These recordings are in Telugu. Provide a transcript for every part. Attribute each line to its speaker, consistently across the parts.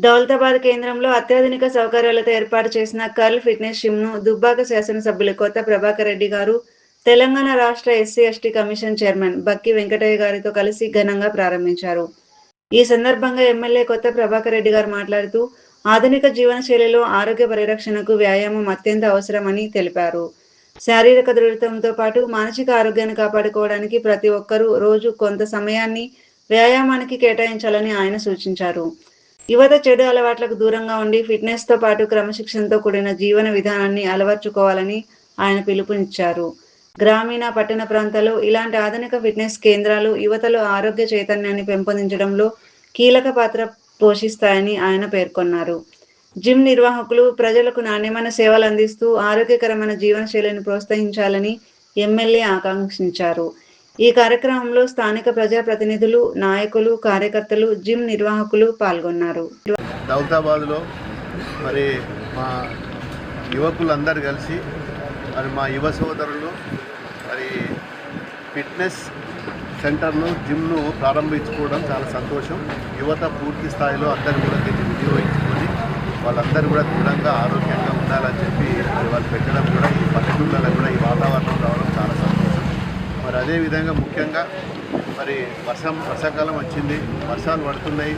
Speaker 1: దౌలతాబాద్ కేంద్రంలో అత్యాధునిక సౌకర్యాలతో ఏర్పాటు చేసిన కర్ల్ ఫిట్నెస్ జిమ్‌ను దుబ్బాక శాసనసభ్యులు కొత్త ప్రభాకర్ రెడ్డి గారు, తెలంగాణ రాష్ట్ర ఎస్సీ, ఎస్టీ కమిషన్ చైర్మన్ బక్కి వెంకటయ్య గారితో కలిసి ఘనంగా ప్రారంభించారు. ఈ సందర్భంగా ఎమ్మెల్యే కొత్త ప్రభాకర్ రెడ్డి గారు మాట్లాడుతూ, ఆధునిక జీవనశైలిలో ఆరోగ్య పరిరక్షణకు వ్యాయామం అత్యంత అవసరమని తెలిపారు. శారీరక దృఢత్వంతో పాటు మానసిక ఆరోగ్యాన్ని కాపాడుకోవడానికి ప్రతి ఒక్కరూ రోజు కొంత సమయాన్ని వ్యాయామానికి కేటాయించాలని ఆయన సూచించారు. యువత చెడు అలవాట్లకు దూరంగా ఉండి ఫిట్నెస్‌తో పాటు క్రమశిక్షణతో కూడిన జీవన విధానాన్ని అలవర్చుకోవాలని ఆయన పిలుపునిచ్చారు. గ్రామీణ, పట్టణ ప్రాంతాల్లో ఇలాంటి ఆధునిక ఫిట్నెస్ కేంద్రాలు యువతలో ఆరోగ్య చైతన్యాన్ని పెంపొందించడంలో కీలక పాత్ర పోషిస్తాయని ఆయన పేర్కొన్నారు. జిమ్ నిర్వాహకులు ప్రజలకు నాణ్యమైన సేవలు అందిస్తూ ఆరోగ్యకరమైన జీవనశైలిని ప్రోత్సహించాలని ఎమ్మెల్యే ఆకాంక్షించారు. ఈ కార్యక్రమంలో స్థానిక ప్రజాప్రతినిధులు, నాయకులు, కార్యకర్తలు, జిమ్ నిర్వాహకులు పాల్గొన్నారు.
Speaker 2: దౌలతాబాద్లో మరి మా యువకులందరూ కలిసి మరి మా యువ సోదరులు మరి ఫిట్నెస్ సెంటర్ను, జిమ్ను ప్రారంభించుకోవడం చాలా సంతోషం. యువత పూర్తి స్థాయిలో అందరూ కూడా దీన్ని వినియోగించుకొని వాళ్ళందరూ కూడా దృఢంగా ఆరోగ్యంగా ఉండాలని చెప్పి మరి వాళ్ళు పెట్టడం కూడా ఈ పల్లెటూళ్ళలో కూడా ఈ వాతావరణం రావడం చాలా సంతోషం. మరి అదేవిధంగా ముఖ్యంగా మరి వర్షాకాలం వచ్చింది, వర్షాలు పడుతున్నాయి.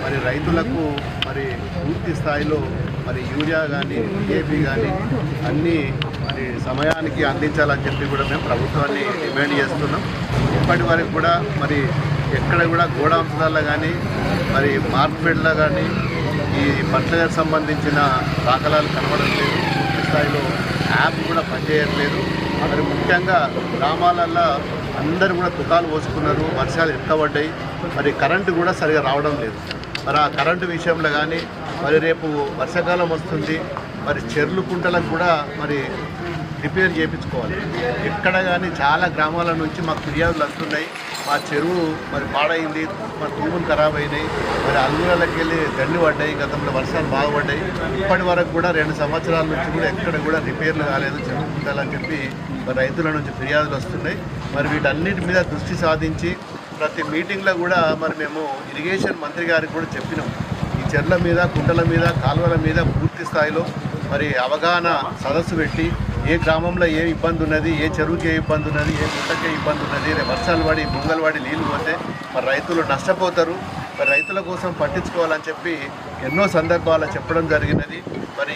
Speaker 2: మరి రైతులకు మరి పూర్తి స్థాయిలో మరి యూరియా కానీ, DAP కానీ అన్నీ మరి సమయానికి అందించాలని చెప్పి కూడా మేము ప్రభుత్వాన్ని డిమాండ్ చేస్తున్నాం. ఇప్పటి వరకు కూడా మరి ఎక్కడ కూడా గోడాంశాలలో కానీ మరి మార్కెట్లో కానీ ఈ ఫర్టిలైజర్ సంబంధించిన దాఖలాలు కనబడట్లేదు. పూర్తి స్థాయిలో యాప్ కూడా పనిచేయట్లేదు. మరి ముఖ్యంగా గ్రామాలల్లో అందరూ కూడా తుకాలు పోసుకున్నారు. వర్షాలు ఎత్తబడ్డాయి. మరి కరెంటు కూడా సరిగా రావడం లేదు. మరి ఆ కరెంటు విషయంలో కానీ మరి రేపు వర్షాకాలం వస్తుంది. మరి చెర్లు కుంటలకు కూడా మరి రిపేర్ చేయించుకోవాలి. ఎక్కడ కానీ చాలా గ్రామాల నుంచి మాకు ఫిర్యాదులు వస్తున్నాయి. మా చెరువు మరి పాడైంది, మా తూములు ఖరాబ్ అయినాయి, మరి అల్లులకి వెళ్ళి గండి పడ్డాయి, గతంలో వర్షాలు బాగుపడ్డాయి. ఇప్పటి వరకు కూడా 2 సంవత్సరాల నుంచి కూడా ఎక్కడ కూడా రిపేర్లు కాలేదు చెరువు కుంటాలని చెప్పి మరి రైతుల నుంచి ఫిర్యాదులు వస్తున్నాయి. మరి వీటన్నిటి మీద దృష్టి సాధించి ప్రతి మీటింగ్లో కూడా మరి మేము ఇరిగేషన్ మంత్రి గారికి కూడా చెప్పినాం. ఈ చెర్ల మీద, కుంటల మీద, కాలువల మీద పూర్తి స్థాయిలో మరి అవగాహన సదస్సు పెట్టి ఏ గ్రామంలో ఏ ఇబ్బంది ఉన్నది, ఏ చెరువుకి ఏ ఇబ్బంది ఉన్నది, ఏ గుట్టకి ఏ ఇబ్బంది ఉన్నది, వర్షాలు పడి బొంగలు పడి నీళ్ళు పోతే మరి రైతులు నష్టపోతారు. మరి రైతుల కోసం పట్టించుకోవాలని చెప్పి ఎన్నో సందర్భాలు చెప్పడం జరిగినది. మరి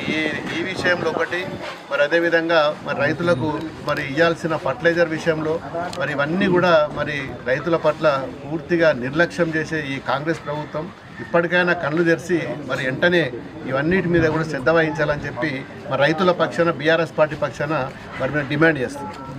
Speaker 2: ఈ విషయంలో ఒకటి, మరి అదేవిధంగా మరి రైతులకు మరి ఇవ్వాల్సిన ఫర్టిలైజర్ విషయంలో మరి ఇవన్నీ కూడా మరి రైతుల పట్ల పూర్తిగా నిర్లక్ష్యం చేసే ఈ కాంగ్రెస్ ప్రభుత్వం ఇప్పటికైనా కళ్ళు తెరిచి మరి వెంటనే ఇవన్నిటి మీద కూడా శ్రద్ధ వహించాలని చెప్పి మరి రైతుల పక్షాన, BRS పార్టీ పక్షాన మరి మేము డిమాండ్ చేస్తున్నాం.